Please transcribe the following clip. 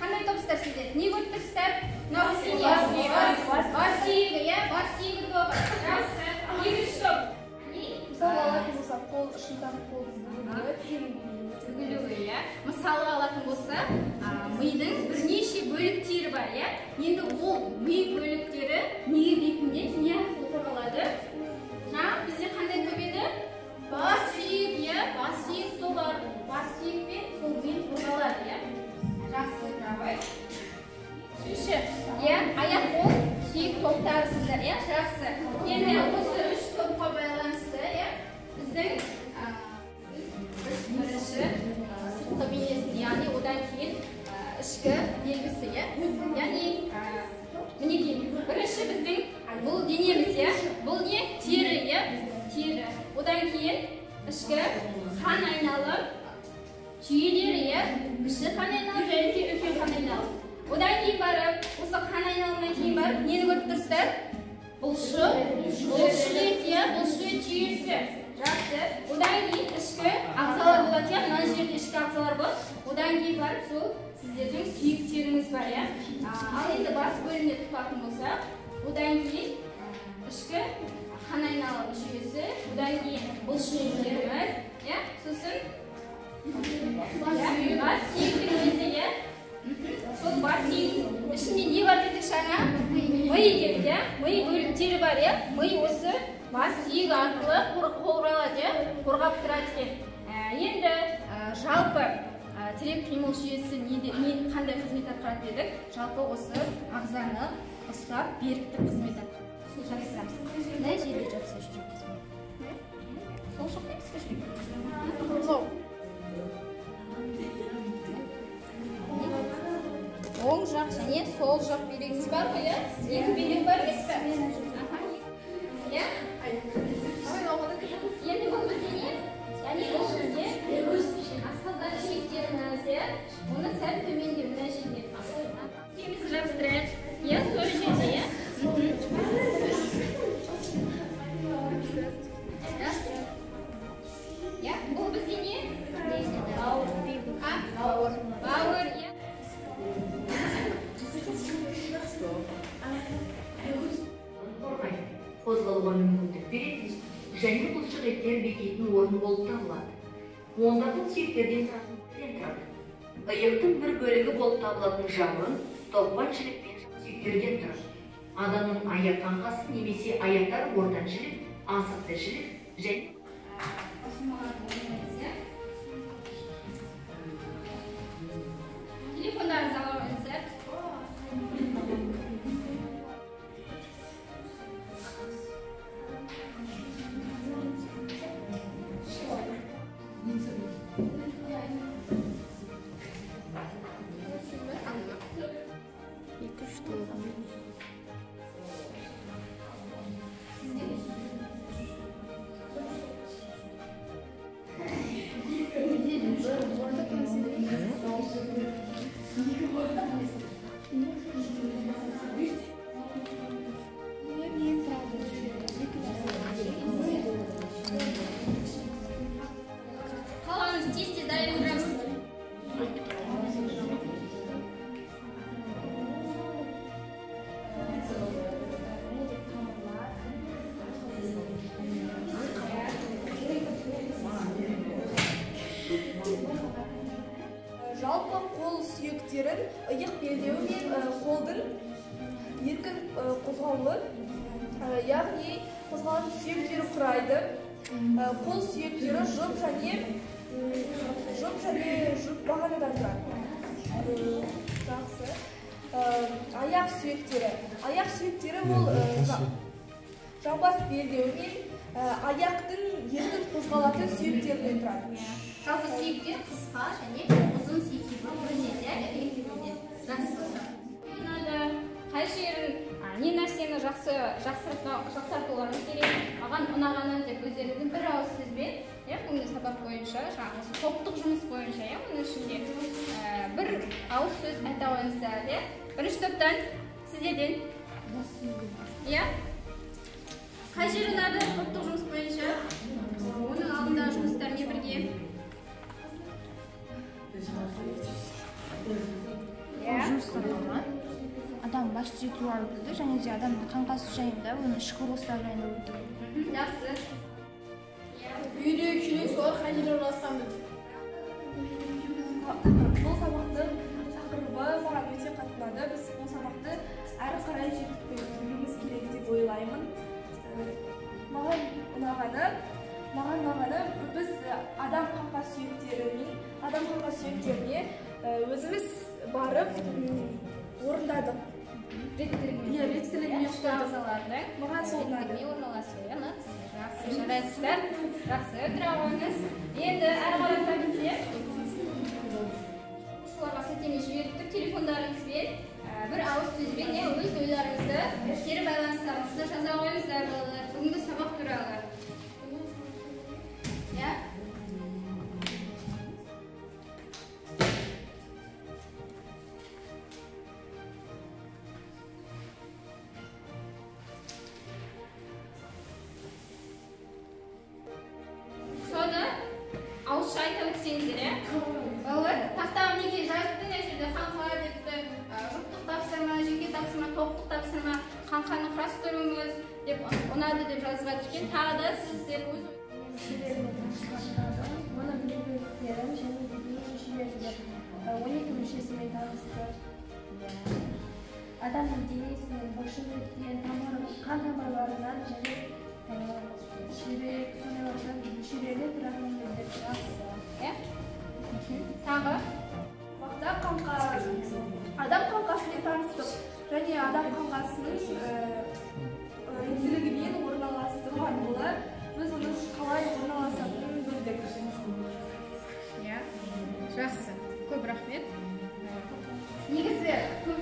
Қандай топсыздар сіздер? Не көріп тұрсыздар? Бар сүйегі, иә? Бар сүйегі топ. Жақсы. Екінші топ. Мысалы алатын болса, қол ұшындағы қолдың бүгілуі, иә? Мысалы алатын болса, мидың бірнеше бөліктері бар, иә? Енді ол ми бөліктері неге бетінде, не арқылы қорғалады? Бізде қандай топ еді? Бас сүйек, иә? Бас сүйек солар. Бас сүйекпен сол мен қорғалады, иә? Жақсы, давай. Үшінші, иә? Аяқ қол сүйек топтарысыздар, иә? Жақсы. Енді осы үш топқа байланысты, иә? Біздің бірінші сыртқы бейнесі, яғни одан кейін ішкі белгісі, иә? Яғни мінекей, бірінші біздің бұл денеміз, иә? Бұл не? Тері, иә? Тері. Одан кейін ішкі қан айналым, түйелері, иә? Кіші қан айналым және де үлкен қан айналым. Одан кейін барып, осы қан айналымнан кейін барып, нені көріп тұрсыздар? Бұлшық ет, иә? Бұлшық ет жүйесі. Жақсы. Одан кейін ішкі ағзалар болады, иә? Мына жерде ішкі ағзалар болады. Одан кейін барып, сол сіздердің сүйектеріңіз бар, иә? Ал енді бас бөліміне тұтатын болсақ, одан кейін ішкі қан айналым жүйесі, одан кейін бұлшық еттеріміз, иә? Сосын бас сүйектің өзі, иә? Сол бас сүйектің ішінде не бар дедік жаңа? Ми дедік, иә? Ми бөліктері бар, иә? Ми осы бас сүйек арқылы қорғалады, иә? Қорғап тұрады екен. Енді жалпы тірек қимыл жүйесі қандай қызмет атқарады дедік? Жалпы осы ағзаны ұстап беріктік қызмет атқарады. Қандай жерде жатса жүрекпіз? Сол жақ емес пе жүрек? Оң жақ және сол жақ бүйрегіңіз бар ғой, иә? Екі бүйрек бар емес пе? Иә? Енді бұл бізде не? Яғни бұл жерде асқазан ішектеріңіз, иә? Оны сәл төменге мына жерде. Кемізді жабыстырайық. Иә, сол жерде, иә? Иә, бұл бізде не? Бауыр. Бауыр, иә? Қозғалуға мүмкіндік береді және бұлшық еттер бекитін орын болып табылады. Ондаған сүйектерден тұрады. Иықтың бір бөлігі болып табылатын жабын тоқпан жілік пен сүйектерден тұрады. Адамның аяқ қаңқасы немесе аяқтар ортан жілік, асықты жілік және телефондарыңызды ала қойыңыздар. Қалғаныңыз тезде дайын тұрамыз. Жалпы қол сүйектерін иық белдеуі мен қолдың еркін қозғалуы, яғни қозғалатын сүйектері құрайды. Қол сүйектері жұп және жұп бағанадан тұрады. Жақсы. Аяқ сүйектері. Аяқ сүйектері ол жамбас белдеуі мен аяқтың еркін қозғалатын сүйектерінен тұрады. Жалпы сүйектер қысқа және ұзын сүйекке бөлінеді. Қай жерін, не нәрсені жақсартуларыңыз керек, маған ұнағаны деп өздеріңіздің бір ауыз сөзбен, бүгінгі сабақ бойынша, топтық жұмыс бойынша, оның ішінде бір ауыз сөз айта қойыңыздар. Бірінші топтан сіздерден. Қай жер ұнады топтық жұмыс бойынша? Оның алдындағы жұмыстармен бірге. жұмыстарына адам бас сүйек туралы білді, және де адамның қаңқасы жайында, оның ішкі құрылыстары жайында білді. Жақсы. Үйде келесі олар қай жерде орналасқан білді. Бұл сабақтың тақырыбы маған өте қатты ұнады. Біз бұл сабақты әрі қарай жеткізуіміз керек деп ойлаймын. Маған ұнағаны біз адам қаңқа сүйектеріне өзіміз барып орындадық. Реттілігімен ұстазалардың Маған сол ұнады. орналасуы. Жақсы, жарайсыздар. Жақсы, тұра қойыңыз. Енді әрі қарата бізде оқушыларға сілтеме жіберіп телефондарыңызбен бір ауыз сөзбен өз ойларыңызды, кері байланыстарыңызды жаза қойыңыздар балалар. Бүгінгі сабақ туралы. Соны ауызша айта өтсеңіздер, балалар тақтаға неге жазыпты, мына жерде қаңқа депті, жұптық тапсырма, жеке тапсырма, топтық тапсырма, қаңқаны құрастыруымыз деп ұнады деп жазып жатырken, тағы да сіздер өз Оның білгіліктерін және мүшелерді 12 мүшесімен танысты. Адамның денесінің бұлшықеттен, қан тамырларынан және жүрек, сонайлардан мүшелерді тұратынын білдірді. тағы Адам қаңқасымен таныстық және адам қаңқасының реттілігімен орналастыру арқылы біз оның қалай орналасатынын білдік. Жақсы, көп рахмет. Негізі көп